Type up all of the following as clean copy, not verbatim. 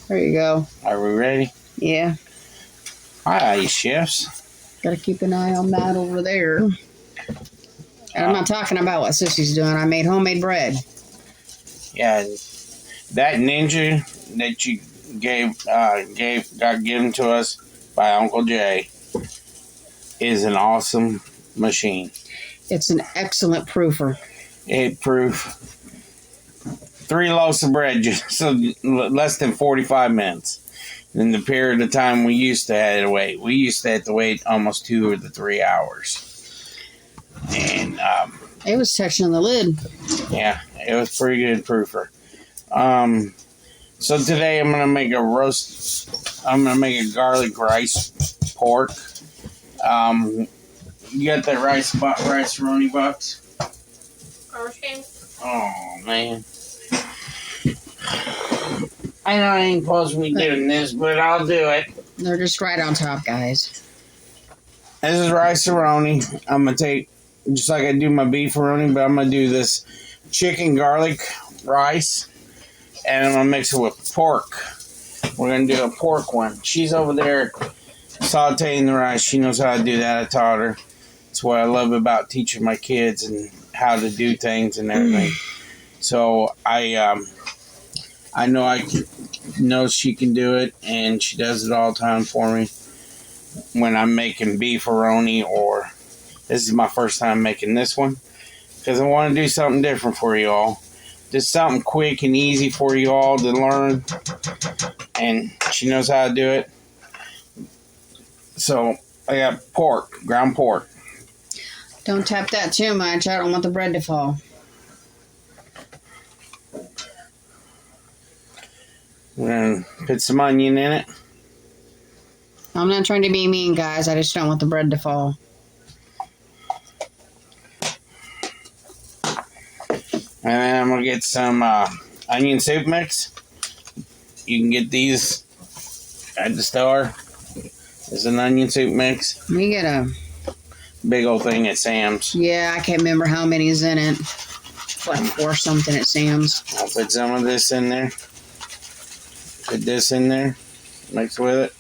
There you go. Are we ready? Yeah. Hi, chefs. Gotta keep an eye on that over there. And I'm not talking about what Sissy's doing. I made homemade bread. Yeah, that Ninja that you got given to us by Uncle Jay is an awesome machine. It's an excellent proofer. It proof 3 loaves of bread just less than 45 minutes. In the period of time we used to have to wait. We used to have to wait almost 2 or 3 hours. And it was touching the lid. Yeah, it was pretty good proofer. So today I'm gonna make a roast. I'm gonna make a garlic rice pork. You got that rice-a-roni box? Oh man. I know I ain't supposed to be doing this, but I'll do it. They're just right on top, guys. This is rice-a-roni. I'm going to take, just like I do my beef-a-roni, but I'm going to do this chicken garlic rice, and I'm going to mix it with pork. We're going to do a pork one. She's over there sauteing the rice. She knows how to do that. I taught her. That's what I love about teaching my kids and how to do things and everything. So I know she can do it, and she does it all the time for me when I'm making beef-a-roni, or this is my first time making this one because I want to do something different for you all. Just something quick and easy for you all to learn, and she knows how to do it. So I got pork, ground pork. Don't tap that too much. I don't want the bread to fall. We're going to put some onion in it. I'm not trying to be mean, guys. I just don't want the bread to fall. And then I'm going to get some onion soup mix. You can get these at the store. It's an onion soup mix. We get a big old thing at Sam's. Yeah, I can't remember how many is in it. Like 4 something at Sam's. I'll put some of this in there. Put this in there. Mix with it.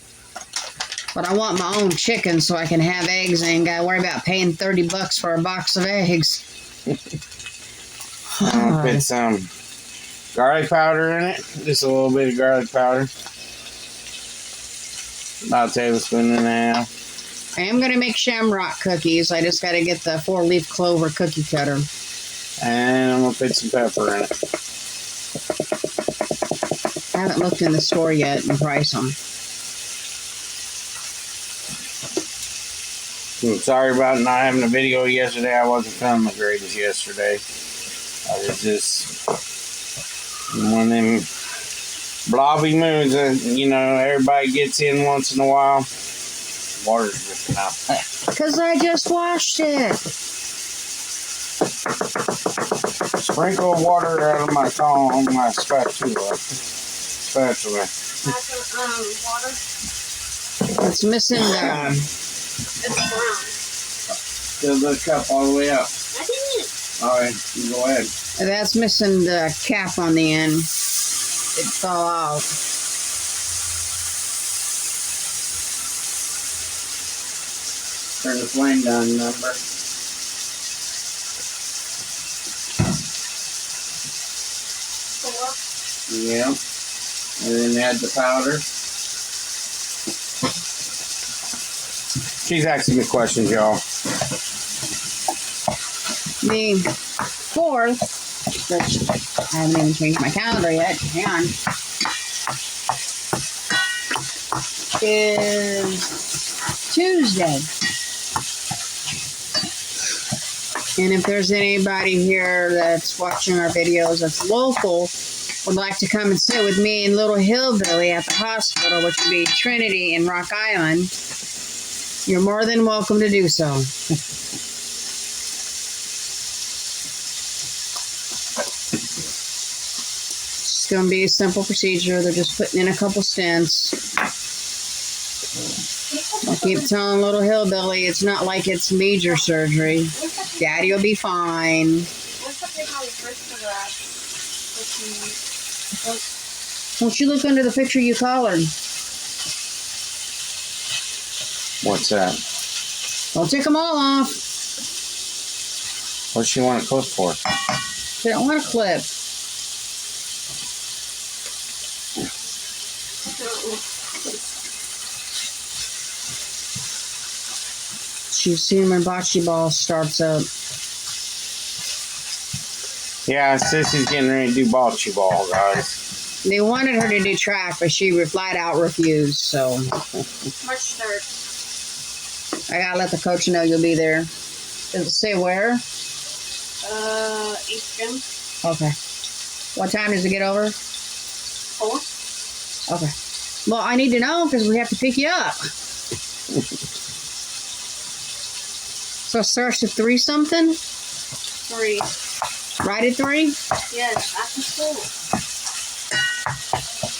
But I want my own chicken so I can have eggs and ain't got to worry about paying $30 for a box of eggs. I'm going to put some garlic powder in it. Just a little bit of garlic powder. About a tablespoon and a half. I am going to make shamrock cookies. I just got to get the 4-leaf clover cookie cutter. And I'm going to put some pepper in it. I haven't looked in the store yet and price them. I'm sorry about not having a video yesterday. I wasn't feeling the greatest yesterday. I was just one of them blobby moods that, you know, everybody gets in once in a while. Water's dripping out. Because I just washed it. Sprinkle water out of my phone on my spatula. Water? It's missing the... It's brown. Fill the cup all the way up. I didn't. Alright, you go ahead. That's missing the cap on the end. It fell out. Turn the flame down, remember? Yeah. And then add the powder. She's asking me questions, y'all. The 4th, which I haven't even changed my calendar yet, hang on, is Tuesday. And if there's anybody here that's watching our videos that's local, would like to come and sit with me and Little Hillbilly at the hospital, which would be Trinity in Rock Island, you're more than welcome to do so. It's going to be a simple procedure. They're just putting in a couple stents. I keep telling Little Hillbilly it's not like it's major surgery. Daddy will be fine. Won't you look under the picture you collared? What's that? Don't take them all off. What does she want a clip for? They don't want a clip. She's seen when bocce ball starts up. Yeah, Sissy's getting ready to do bocce ball, guys. They wanted her to do track, but she flat out refused, so. March 3rd. I gotta let the coach know you'll be there. Does it say where? East Gym. Okay. What time does it get over? 4. Okay. Well, I need to know because we have to pick you up. So it starts at 3 something? 3. Right at 3? Yes, after school.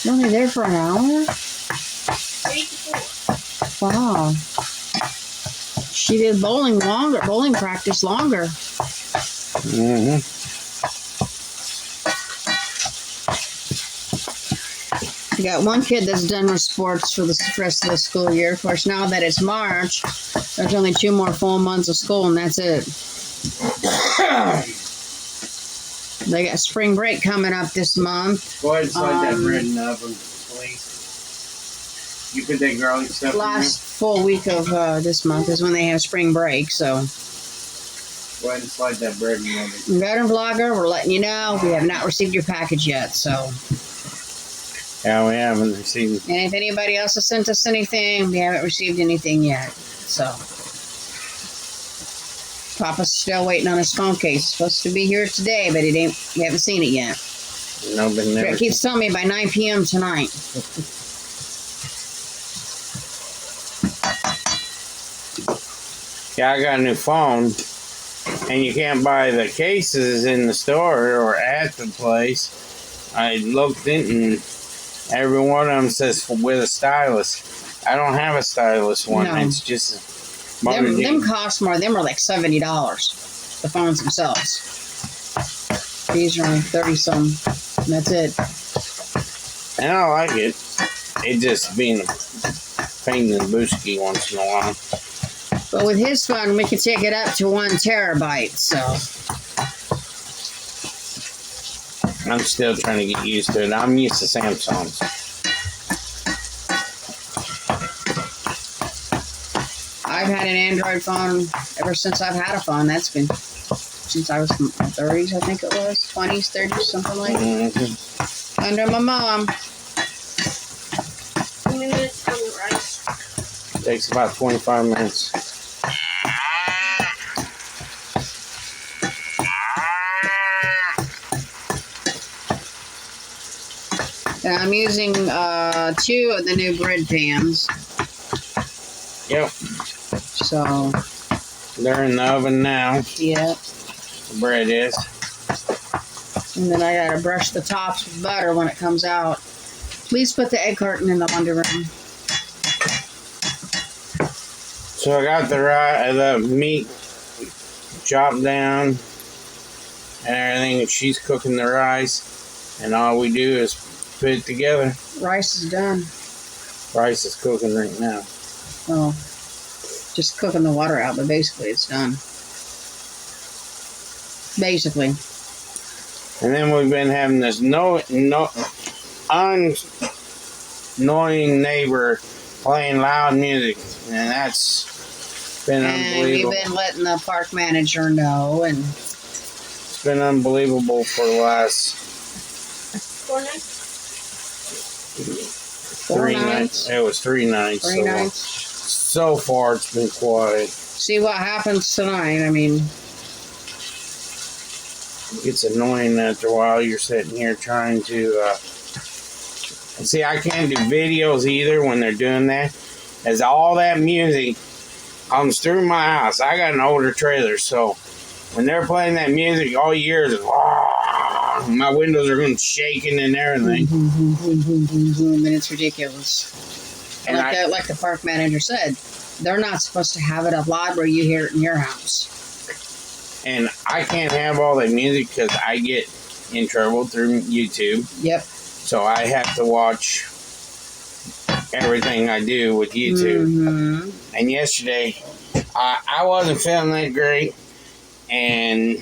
You're only there for an hour? 3 to 4. Wow. She did bowling practice longer. Mm-hmm. You got one kid that's done with sports for the rest of the school year. Of course, now that it's March, there's only 2 more full months of school, and that's it. They got spring break coming up this month. Go ahead and slide that bread in the oven, please. You put that garlic stuff Last full week of this month is when they have spring break, so. in there? Go ahead and slide that bread in the oven. Veteran Vlogger, we're letting you know we have not received your package yet, so. Yeah, we haven't received. And if anybody else has sent us anything, we haven't received anything yet, so. Papa's still waiting on his phone case. It's supposed to be here today, but we haven't seen it yet. No, but never. It keeps telling me by 9 p.m. tonight. Yeah, I got a new phone, and you can't buy the cases in the store or at the place. I looked in, and every one of them says with a stylus. I don't have a stylus one. No. It's just Them cost more. Them are like $70. The phones themselves. These are only 30-some. That's it. and I like it. It just being a pain in the booski once in a while. But with his phone, we can take it up to 1 terabyte. So I'm still trying to get used to it. I'm used to Samsung's. I've had an Android phone ever since I've had a phone. That's been since I was in my 30s, I think it was. 20s, 30s, something like that. Mm-hmm. Under my mom. 20 minutes on the rice. Takes about 25 minutes. And I'm using 2 of the new bread pans. Yep, So, they're in the oven now. yeah. The bread is. And then I gotta brush the tops with butter when it comes out. Please put the egg carton in the laundry room. So I got the meat chopped down and everything. She's cooking the rice, and all we do is put it together. Rice is done. Rice is cooking right now. Well, just cooking the water out, but basically it's done. Basically. And then we've been having this annoying neighbor playing loud music, and that's been And unbelievable. we've been letting the park manager know, and It's been unbelievable for the last 4 nights. 4 nights. It was 3 nights. 3 nights. So far, it's been quiet. See what happens tonight. I mean, It's annoying after a while. You're sitting here trying to. See, I can't do videos either when they're doing that. As all that music comes through my house. I got an older trailer, so when they're playing that music, all you hear is my windows are going shaking and everything. boom, boom, boom, boom, boom, boom, and it's ridiculous. And Like the park manager said, they're not supposed to have it up loud where you hear it in your house. I can't have all that music because I get in trouble through YouTube. Yep. So I have to watch everything I do with YouTube. Mm-hmm. And yesterday, I wasn't feeling that great. And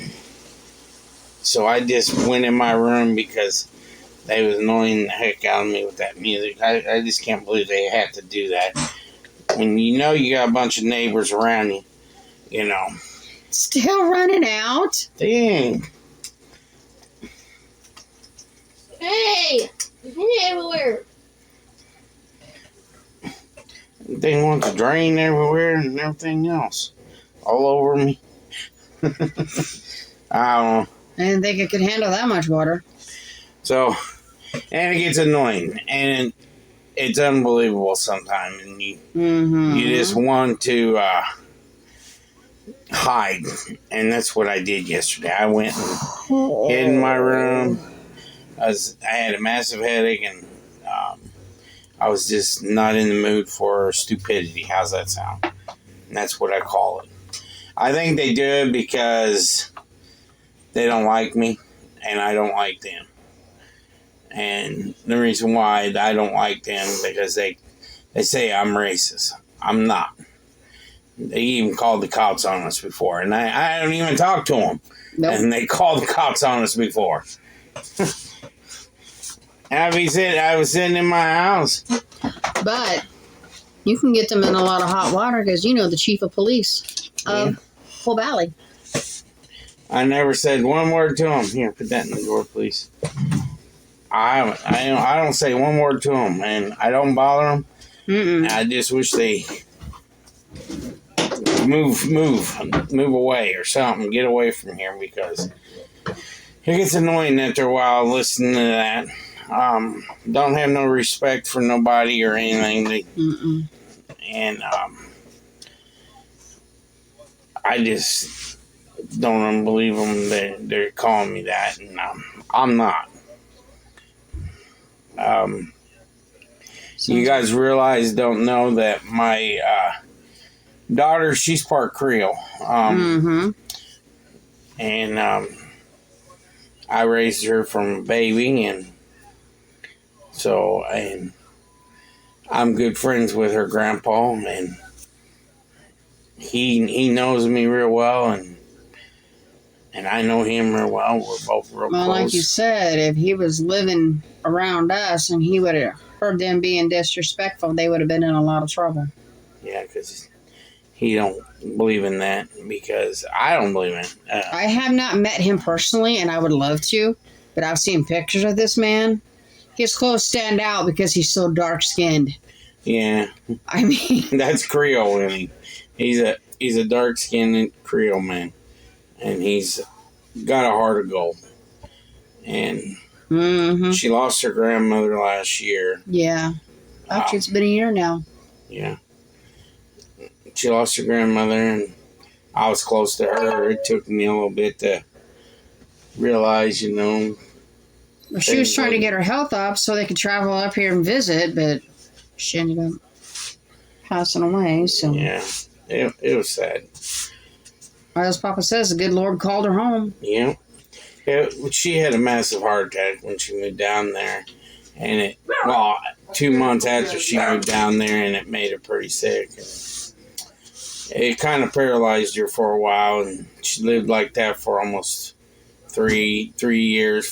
so I just went in my room because they was annoying the heck out of me with that music. I just can't believe they had to do that. When you know you got a bunch of neighbors around you, you know. Still running out? Dang. Hey! It's everywhere. They want to drain everywhere and everything else. All over me. I don't know. I didn't think it could handle that much water. So, and it gets annoying. And it's unbelievable sometimes. And you just want to hide. And that's what I did yesterday. I went and hid in my room. I had a massive headache, and I was just not in the mood for stupidity. How's that sound? And that's what I call it. I think they do it because they don't like me, and I don't like them. And the reason why I don't like them because they say I'm racist. I'm not. They even called the cops on us before, and I don't even talk to them. Nope. And they called the cops on us before. I was sitting in my house. But you can get them in a lot of hot water because you know the chief of police of Whole Valley. I never said one word to him. Here, put that in the door, please. I don't say one word to him, and I don't bother them. Mm-mm. I just wish they move away or something. Get away from here because it gets annoying after a while listening to that. Don't have no respect for nobody or anything. And I just don't believe them that they're calling me that, and I'm not. You guys don't know that my daughter, she's part Creole. And I raised her from a baby, and so I'm good friends with her grandpa, and he knows me real well, and I know him real well. We're both real close. Like you said, if he was living around us and he would have heard them being disrespectful, they would have been in a lot of trouble. Yeah, because he don't believe in that, because I don't believe in it. I have not met him personally, and I would love to, but I've seen pictures of this man. His clothes stand out because he's so dark-skinned. Yeah. I mean... That's Creole, and he's a dark-skinned Creole man. And he's got a heart of gold. And she lost her grandmother last year. Yeah. Actually, it's been a year now. Yeah. She lost her grandmother, and I was close to her. It took me a little bit to realize, Well, she was trying to get her health up so they could travel up here and visit, but she ended up passing away, so... Yeah. It was sad. As Papa says, the good Lord called her home. Yeah. She had a massive heart attack when she moved down there. And 2 months after she moved down there, and it made her pretty sick. It kind of paralyzed her for a while, and she lived like that for almost 4 years.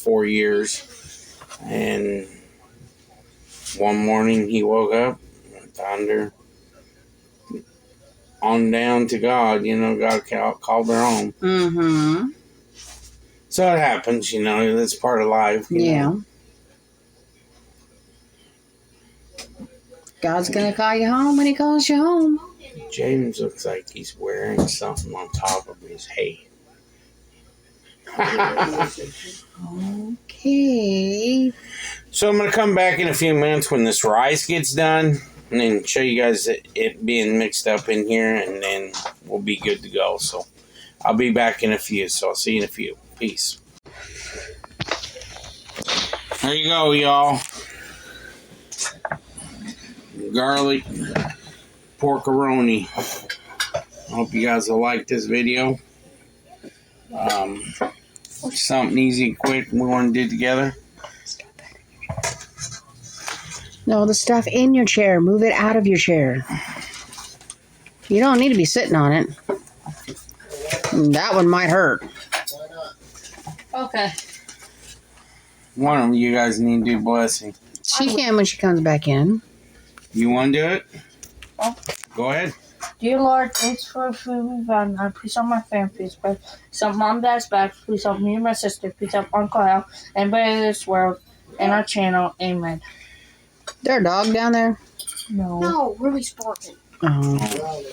And one morning he woke up and found her on down to God. God called her home. So it happens, that's part of life. You know. God's going to call you home when he calls you home. James looks like he's wearing something on top of his head. Okay. So I'm going to come back in a few minutes when this rice gets done, and then show you guys it being mixed up in here, and then we'll be good to go. So I'll be back in a few, so I'll see you in a few. Peace. There you go, y'all. Garlic pork aroni. I hope you guys will like this video. Something easy and quick we want to do together. No, the stuff in your chair. Move it out of your chair. You don't need to be sitting on it. That one might hurt. Okay. One of you guys need to do blessing. She can when she comes back in. You want to do it? Oh. Go ahead. Dear Lord, thanks for the food we've had. I please help my family, please. Please help mom, dad's back. Please help me and my sister. Please help Uncle Al, anybody in this world, and our channel. Amen. There a dog down there? No. No, Ruby's barking. Oh.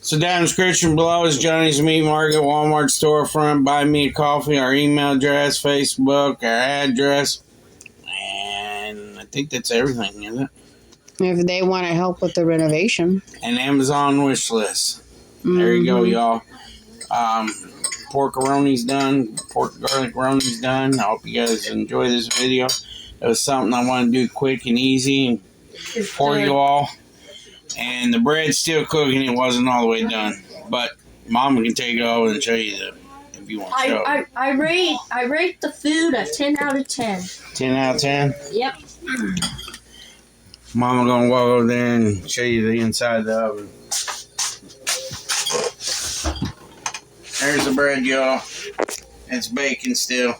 So down in the description below is Johnny's Meat Market, Walmart Storefront, Buy Me a Coffee, our email address, Facebook, our address, and I think that's everything, isn't it? If they want to help with the renovation. And Amazon wish list. There you go, y'all. Pork aroni's done. Pork garlic aroni's done. I hope you guys enjoy this video. It was something I want to do quick and easy for you all. And the bread's still cooking. It wasn't all the way done. But Mama can take it over and show you if you want to show it. I rate the food a 10 out of 10. 10 out of 10? Yep. Mama gonna walk over there and show you the inside of the oven. There's the bread, y'all. It's baking still.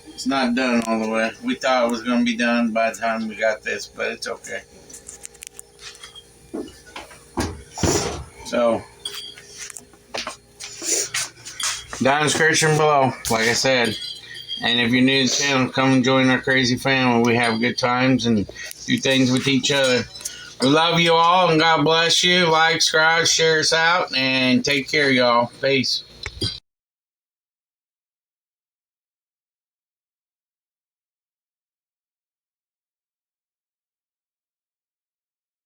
It's not done all the way. We thought it was gonna be done by the time we got this, but it's okay. So, down in the description below, like I said. And if you're new to the channel, come and join our crazy family. We have good times and do things with each other. We love you all, and God bless you. Like, subscribe, share us out, and take care, y'all. Peace.